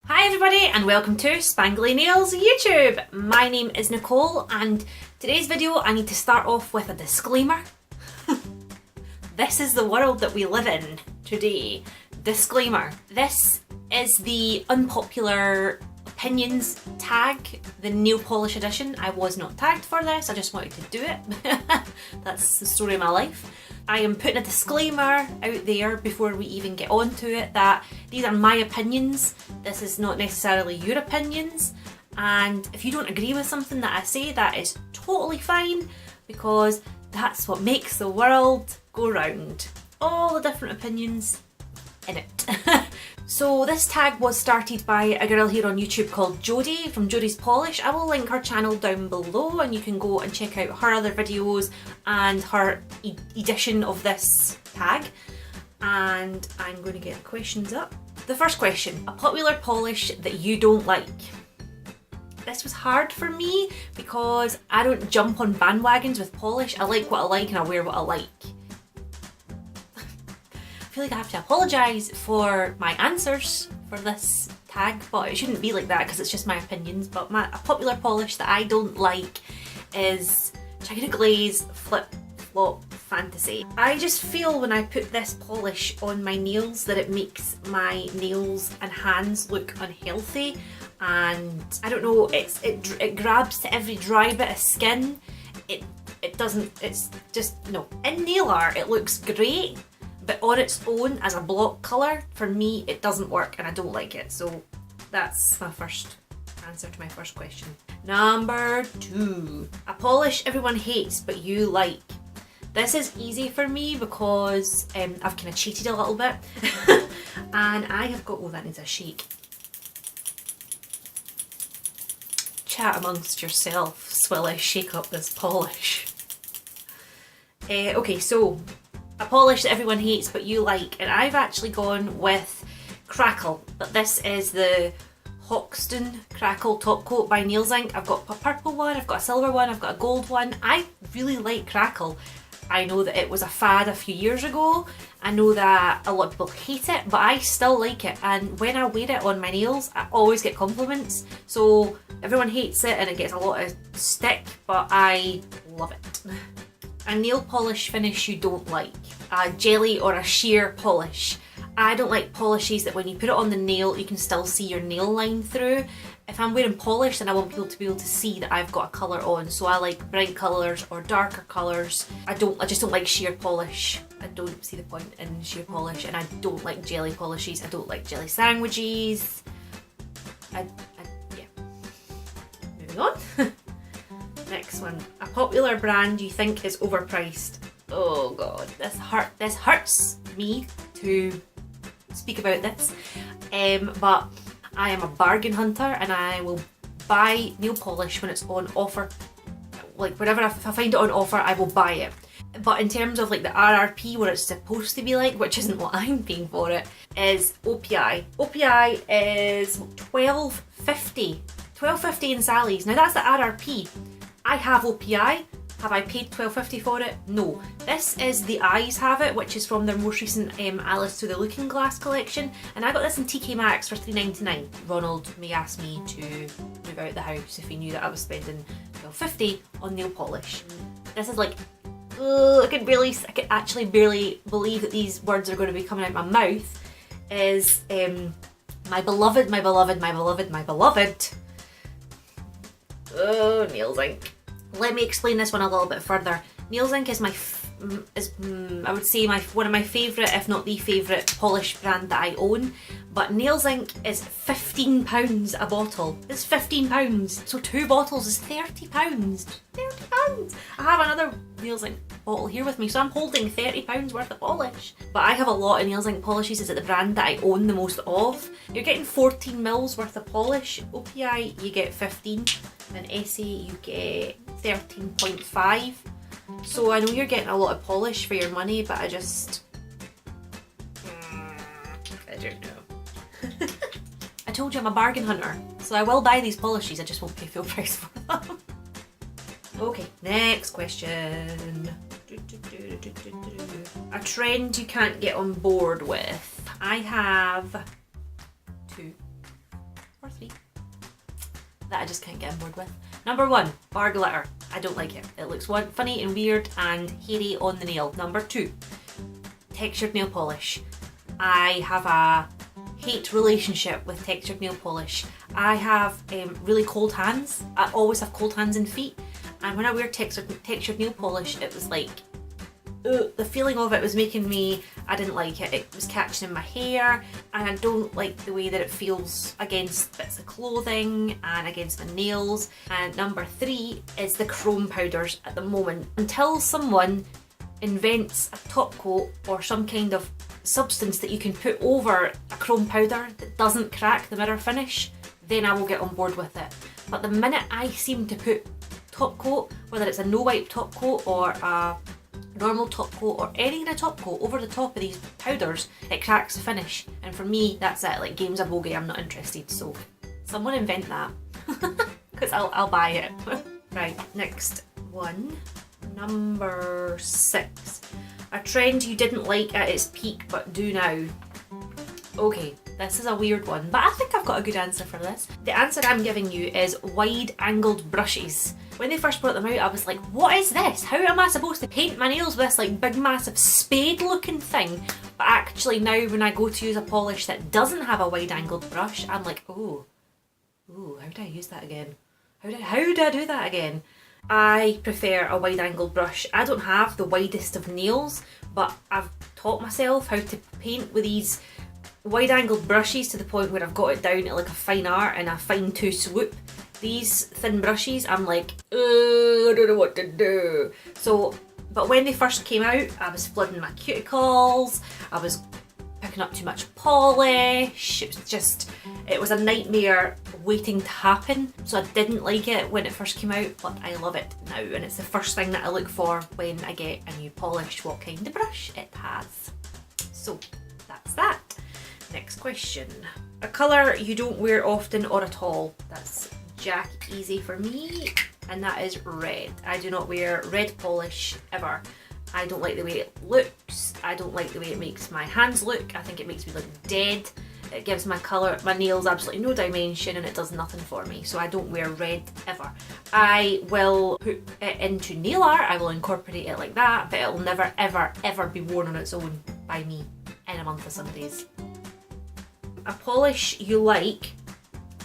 Hi everybody and welcome to SpangleyNails YouTube. My name is Nicole and today's video I need to start off with a disclaimer. This is the world that we live in today. Disclaimer. This is the unpopular opinions tag, the nail polish edition. I was not tagged for this, I just wanted to do it. That's the story of my life. I am putting a disclaimer out there before we even get on to it that these are my opinions. This is not necessarily your opinions, and if you don't agree with something that I say, that is totally fine, because that's what makes the world go round. All the different opinions in it. So this tag was started by a girl here on YouTube called Jodie from Jodie's Polish. I will link her channel down below and you can go and check out her other videos and her edition of this tag. And I'm going to get the questions up. The first question, a popular polish that you don't like. This was hard for me because I don't jump on bandwagons with polish. I like what I like and I wear what I like. I feel like I have to apologise for my answers for this tag, but it shouldn't be like that because it's just my opinions. But a popular polish that I don't like is China Glaze Flip Flop Fantasy. I just feel when I put this polish on my nails that it makes my nails and hands look unhealthy, and I don't know, it grabs to every dry bit of skin. It doesn't, it's just, no. In nail art it looks great, but on its own as a block colour, for me it doesn't work and I don't like it. So that's my first answer to my first question. Number 2. A polish everyone hates but you like. This is easy for me because I've kind of cheated a little bit. And I have got, oh that needs a shake. Chat amongst yourselves while I shake up this polish. Okay, so a polish that everyone hates but you like, and I've actually gone with Crackle, but this is the Hoxton Crackle Top Coat by Nails Inc. I've got a purple one, I've got a silver one, I've got a gold one. I really like Crackle. I know that it was a fad a few years ago. I know that a lot of people hate it, but I still like it, and when I wear it on my nails I always get compliments. So everyone hates it and it gets a lot of stick, but I love it. A nail polish finish you don't like. A jelly or a sheer polish. I don't like polishes that when you put it on the nail you can still see your nail line through. If I'm wearing polish then I want people to be able to see that I've got a colour on, so I like bright colours or darker colours. I just don't like sheer polish. I don't see the point in sheer polish, and I don't like jelly polishes. I don't like jelly sandwiches. Yeah. Moving on. Next one. A popular brand you think is overpriced. Oh god, this hurts me to speak about this, but I am a bargain hunter and I will buy nail polish when it's on offer. Like whenever if I find it on offer I will buy it. But in terms of like the RRP, what it's supposed to be like, which isn't what I'm paying for it, is OPI. OPI is $12.50. $12.50 in Sally's. Now that's the RRP. I have OPI. Have I paid $12.50 for it? No. This is the Eyes Have It, which is from their most recent Alice to the Looking Glass collection, and I got this in TK Maxx for $3.99. Ronald may ask me to move out the house if he knew that I was spending $12.50 on nail polish. This is like, I could actually barely believe that these words are going to be coming out my mouth. Is my beloved, my beloved, my beloved, my beloved. Oh, Nails Inc. Let me explain this one a little bit further. Nails Inc is I would say one of my favourite, if not the favourite, polish brand that I own. But Nails Inc is £15 a bottle. It's £15, so 2 bottles is £30. £30! I have another Nails Inc bottle here with me, so I'm holding £30 worth of polish. But I have a lot of Nails Inc polishes. It's the brand that I own the most of. You're getting 14 mils worth of polish. OPI you get 15, and SA you get 13.5. So I know you're getting a lot of polish for your money, but I don't know. I told you I'm a bargain hunter, so I will buy these polishes, I just won't pay full price for them. Okay, next question. A trend you can't get on board with. I have 2. or 3 that I just can't get on board with. Number 1, bar glitter. I don't like it. It looks funny and weird and hairy on the nail. Number 2, textured nail polish. I have a hate relationship with textured nail polish. I have really cold hands. I always have cold hands and feet, and when I wear textured nail polish, it was like, the feeling of it was making me, I didn't like it. It was catching in my hair, and I don't like the way that it feels against bits of clothing and against my nails. And number 3 is the chrome powders at the moment. Until someone invents a top coat or some kind of substance that you can put over a chrome powder that doesn't crack the mirror finish, then I will get on board with it. But the minute I seem to put top coat, whether it's a no wipe top coat or a normal top coat or any kind of top coat over the top of these powders, it cracks the finish. And for me, that's it. Like, game's a bogey, I'm not interested. So someone invent that, because I'll buy it. Right, next one. Number 6. A trend you didn't like at its peak but do now. Okay, this is a weird one, but I think I've got a good answer for this. The answer I'm giving you is wide-angled brushes. When they first brought them out, I was like, what is this? How am I supposed to paint my nails with this like big massive spade looking thing? But actually now when I go to use a polish that doesn't have a wide-angled brush, I'm like, ooh, how do I use that again? How do I do that again? I prefer a wide-angled brush. I don't have the widest of nails, but I've taught myself how to paint with these wide-angled brushes to the point where I've got it down to like a fine art and a fine tooth swoop. These thin brushes, I'm like, I don't know what to do. So, but when they first came out, I was flooding my cuticles, I was picking up too much polish, it was a nightmare waiting to happen. So I didn't like it when it first came out, but I love it now, and it's the first thing that I look for when I get a new polish, what kind of brush it has. So that's that. Next question. A colour you don't wear often or at all. That's Jack easy for me, and that is red. I do not wear red polish ever. I don't like the way it looks. I don't like the way it makes my hands look. I think it makes me look dead. It gives my nails absolutely no dimension, and it does nothing for me. So I don't wear red ever. I will put it into nail art. I will incorporate it like that, but it will never ever ever be worn on its own by me in a month of Sundays. A polish you like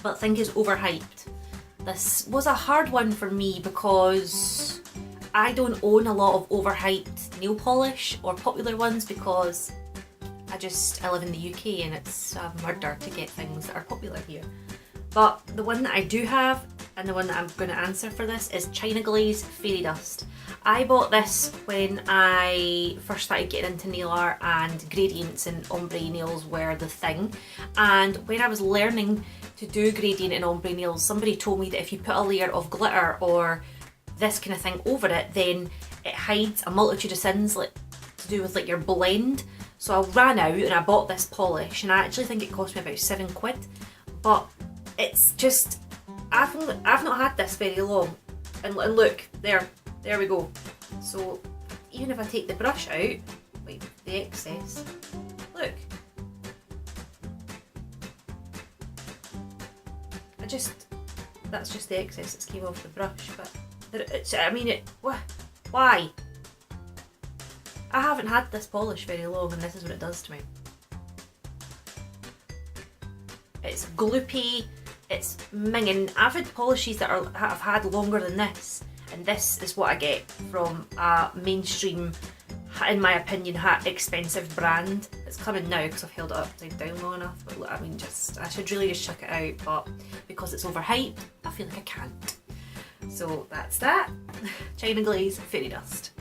but think is overhyped. This was a hard one for me because I don't own a lot of overhyped nail polish or popular ones because I live in the UK and it's a murder to get things that are popular here. But the one that I do have, and the one that I'm going to answer for this, is China Glaze Fairy Dust. I bought this when I first started getting into nail art and gradients and ombre nails were the thing. And when I was learning to do gradient and ombre nails, somebody told me that if you put a layer of glitter or this kind of thing over it, then it hides a multitude of sins like to do with like your blend. So I ran out and I bought this polish, and I actually think it cost me about £7, but it's just, I've not had this very long, and look, there we go. So even if I take the brush out, wait, the excess, look, that's just the excess that's came off the brush, but why? I haven't had this polish very long and this is what it does to me. It's gloopy, it's minging. I've had polishes that have had longer than this, and this is what I get from a mainstream, in my opinion, expensive brand. It's coming now because I've held it upside down long enough, but look, I mean, I should really just chuck it out, but because it's overhyped, I feel like I can't. So that's that. China Glaze Fairy Dust.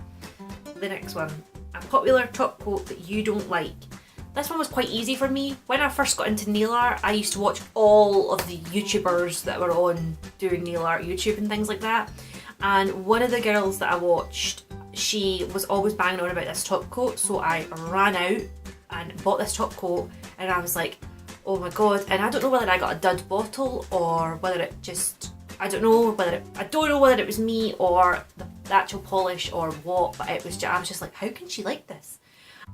The next one. A popular top coat that you don't like. This one was quite easy for me. When I first got into nail art, I used to watch all of the YouTubers that were on doing nail art YouTube and things like that. And one of the girls that I watched, she was always banging on about this top coat, so I ran out and bought this top coat, and I was like, oh my god. And I don't know whether I got a dud bottle or whether it just, I don't know whether it was me or the actual polish or what, but I was just like, how can she like this?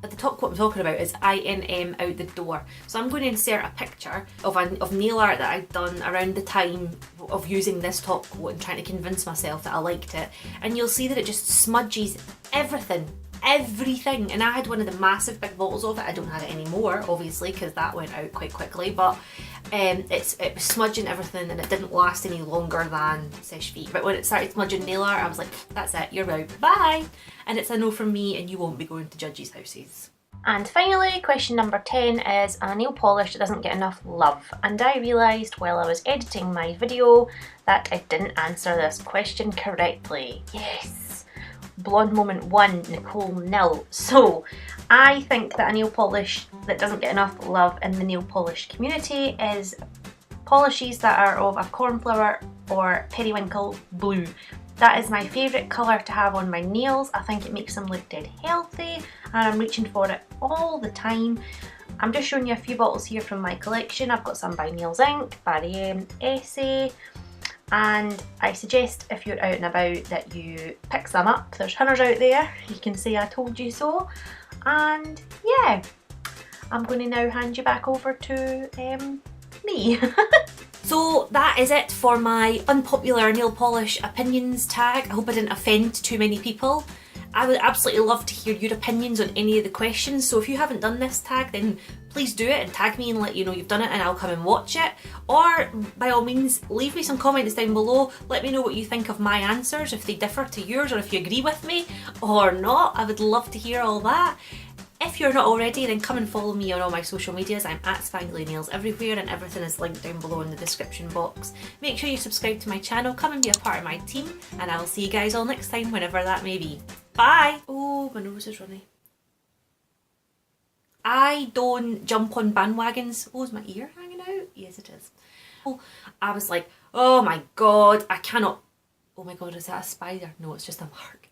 At the top, what I'm talking about is INM out the door. So I'm going to insert a picture of nail art that I'd done around the time of using this top coat and trying to convince myself that I liked it. And you'll see that it just smudges everything. And I had one of the massive big bottles of it. I don't have it anymore, obviously, because that went out quite quickly, but it was smudging everything and it didn't last any longer than Sesh Feet. But when it started smudging nail art, I was like, that's it, you're out, bye! And it's a no from me, and you won't be going to judges' houses. And finally, question number 10 is a nail polish that doesn't get enough love. And I realised while I was editing my video that I didn't answer this question correctly. Yes! Blonde moment 1, Nicole nil. So I think that a nail polish that doesn't get enough love in the nail polish community is polishes that are of a cornflower or periwinkle blue. That is my favourite colour to have on my nails. I think it makes them look dead healthy and I'm reaching for it all the time. I'm just showing you a few bottles here from my collection. I've got some by Nails Inc, Barry M, Essay, and I suggest if you're out and about that you pick some up. There's hunters out there, you can say I told you so. And yeah, I'm going to now hand you back over to me. So that is it for my unpopular nail polish opinions tag. I hope I didn't offend too many people. I would absolutely love to hear your opinions on any of the questions, so if you haven't done this tag then please do it and tag me and let you know you've done it and I'll come and watch it. Or by all means leave me some comments down below, let me know what you think of my answers, if they differ to yours or if you agree with me or not. I would love to hear all that. If you're not already, then come and follow me on all my social medias. I'm at SpangleyNails everywhere and everything is linked down below in the description box. Make sure you subscribe to my channel, come and be a part of my team, and I will see you guys all next time, whenever that may be. Bye! Oh, my nose is runny. I don't jump on bandwagons. Oh, is my ear hanging out? Yes, it is. Oh, I was like, oh my god, I cannot. Oh my god, is that a spider? No, it's just a mark.